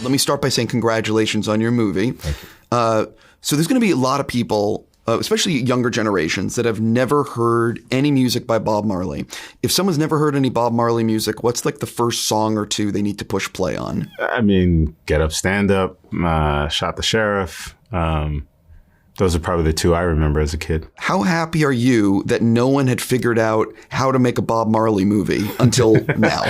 let me start by saying congratulations on your movie. So there's going to be a lot of people, especially younger generations, that have never heard any music by Bob Marley. If someone's never heard any Bob Marley music, what's like the first song or two they need to push play on? I mean, Get Up, Stand Up, Shot the Sheriff. Those are probably the two I remember as a kid. How happy are you that no one had figured out how to make a Bob Marley movie until now?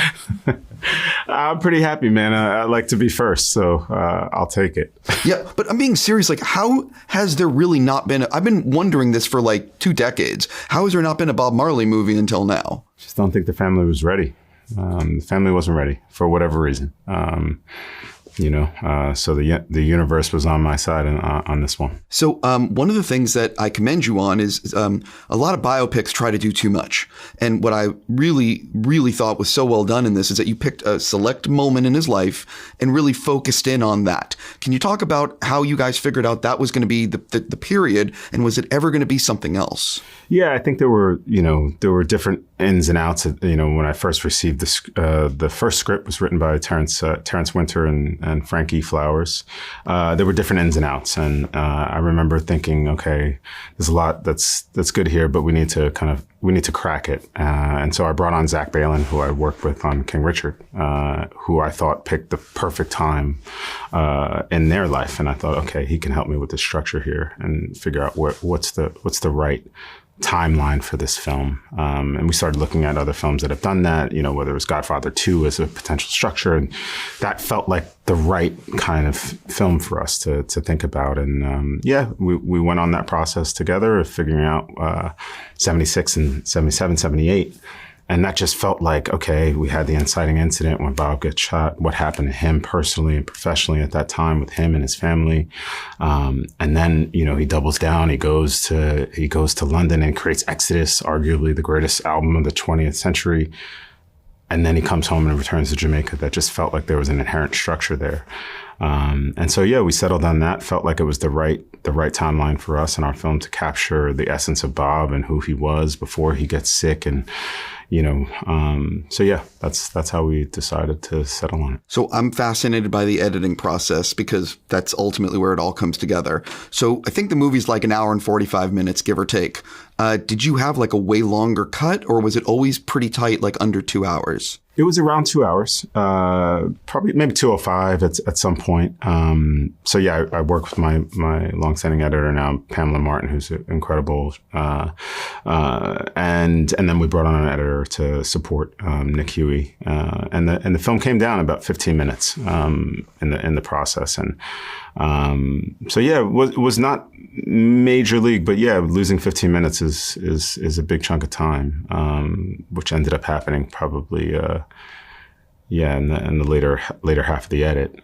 I'm pretty happy, man. I like to be first, so I'll take it. Yeah, but I'm being serious. Like, how has there really not been? I've been wondering this for like 2 decades. How has there not been a Bob Marley movie until now? Just don't think the family was ready. The family wasn't ready for whatever reason. So the universe was on my side on this one. So one of the things that I commend you on is a lot of biopics try to do too much. And what I really, really thought was so well done in this is that you picked a select moment in his life and really focused in on that. Can you talk about how you guys figured out that was going to be the period, and was it ever going to be something else? Yeah, I think there were different ins and outs. When I first received the first script was written by Terrence Winter and Frankie Flowers. There were different ins and outs, and I remember thinking, okay, there's a lot that's good here, but we need to crack it. And so I brought on Zach Balin, who I worked with on King Richard, who I thought picked the perfect time in their life, and I thought, okay, he can help me with the structure here and figure out what's the right timeline for this film. And we started looking at other films that have done that, whether it was Godfather II as a potential structure. And that felt like the right kind of film for us to think about. And we went on that process together of figuring out 76 and 77, 78. And that just felt like, okay, we had the inciting incident when Bob gets shot, what happened to him personally and professionally at that time with him and his family. And then, he doubles down, he goes to London and creates Exodus, arguably the greatest album of the 20th century. And then he comes home and returns to Jamaica. That just felt like there was an inherent structure there. And so, we settled on that, felt like it was the right timeline for us in our film to capture the essence of Bob and who he was before he gets sick. And, that's how we decided to settle on it. So I'm fascinated by the editing process because that's ultimately where it all comes together. So I think the movie's like an hour and 45 minutes, give or take. Did you have like a way longer cut, or was it always pretty tight, like under 2 hours? It was around 2 hours, probably maybe 2:05 at some point. I work with my longstanding editor now, Pamela Martin, who's incredible. And then we brought on an editor to support Nick Huey. And the film came down about 15 minutes in the process. And it was not major league, but losing 15 minutes is a big chunk of time, which ended up happening probably in the later half of the edit,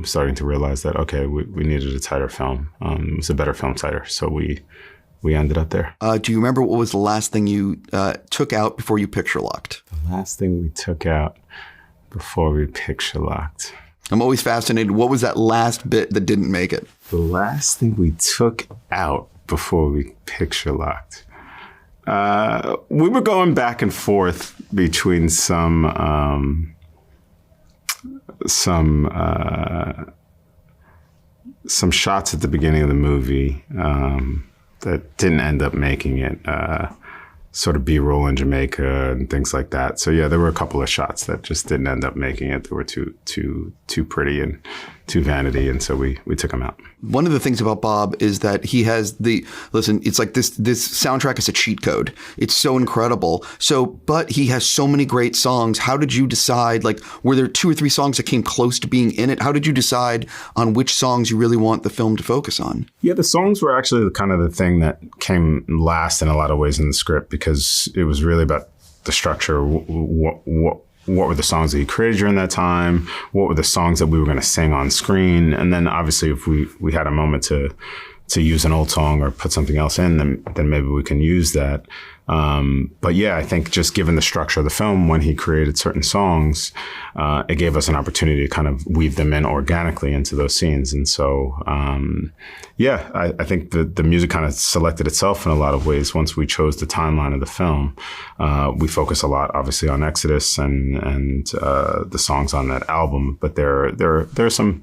starting to realize that, okay, we needed a tighter film. It was a better film tighter. So we ended up there. Do you remember what was the last thing you took out before you picture locked? The last thing we took out before we picture locked. I'm always fascinated. What was that last bit that didn't make it? The last thing we took out before we picture locked. We were going back and forth between some shots at the beginning of the movie that didn't end up making it. Sort of B-roll in Jamaica and things like that. So there were a couple of shots that just didn't end up making it. They were too pretty and too vanity, and so we took them out. One of the things about Bob is that he has it's like this soundtrack is a cheat code. It's so incredible. But he has so many great songs. How did you decide, were there 2 or 3 songs that came close to being in it? How did you decide on which songs you really want the film to focus on? Yeah, the songs were actually kind of the thing that came last in a lot of ways in the script, because it was really about the structure. What were the songs that he created during that time? What were the songs that we were going to sing on screen? And then obviously if we had a moment to use an old song or put something else in, then maybe we can use that. But yeah, I think just given the structure of the film, when he created certain songs, it gave us an opportunity to kind of weave them in organically into those scenes. And so, I think the music kind of selected itself in a lot of ways. Once we chose the timeline of the film, we focus a lot, obviously, on Exodus and the songs on that album. But there are some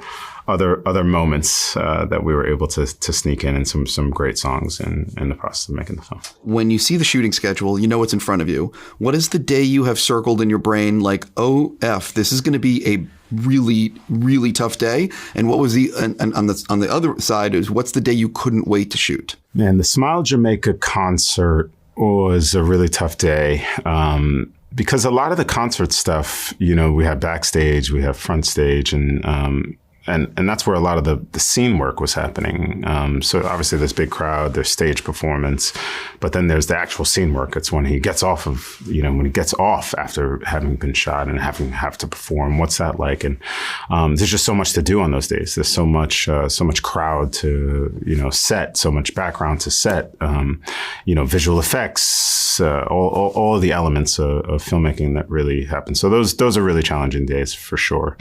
other moments that we were able to sneak in, and some great songs in the process of making the film. When you see the shooting schedule, you know what's in front of you. What is the day you have circled in your brain like, oh, this is going to be a really, really tough day? And what was and on the other side is, what's the day you couldn't wait to shoot? Man, the Smile Jamaica concert was a really tough day. Because a lot of the concert stuff, we have backstage, we have front stage, and that's where a lot of the scene work was happening. So obviously there's big crowd, there's stage performance, but then there's the actual scene work. It's when he gets off after having been shot and have to perform. What's that like? And there's just so much to do on those days. There's so much crowd to set, so much background to set. Visual effects, all of the elements of filmmaking that really happen. So those are really challenging days for sure.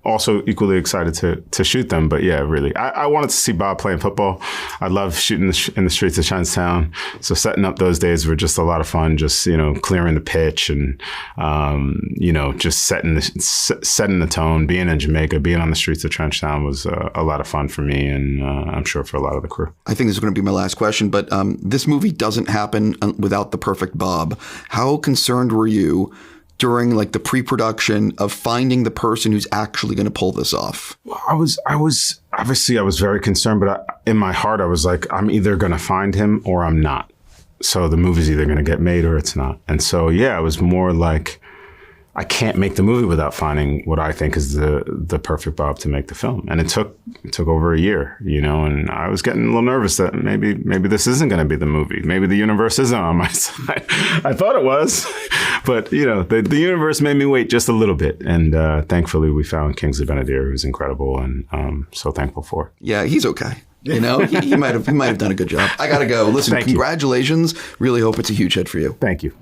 Also equally excited to shoot them. But yeah, really, I wanted to see Bob playing football. I love shooting in the streets of Chinatown. So setting up those days were just a lot of fun, just, clearing the pitch and, just setting the tone. Being in Jamaica, being on the streets of Chinatown was a lot of fun for me, and I'm sure for a lot of the crew. I think this is going to be my last question, but this movie doesn't happen without the perfect Bob. How concerned were you during the pre-production of finding the person who's actually going to pull this off? Well, I was very concerned, but in my heart, I was like, I'm either going to find him or I'm not. So the movie's either going to get made or it's not. And so, yeah, it was more like, I can't make the movie without finding what I think is the perfect Bob to make the film. And it took over a year, and I was getting a little nervous that maybe this isn't going to be the movie. Maybe the universe isn't on my side. I thought it was, but the universe made me wait just a little bit. And thankfully we found Kingsley Ben-Adir, who's incredible, and so thankful for it. Yeah, he's okay. He might have done a good job. I got to go. Listen, congratulations. Really hope it's a huge hit for you. Thank you.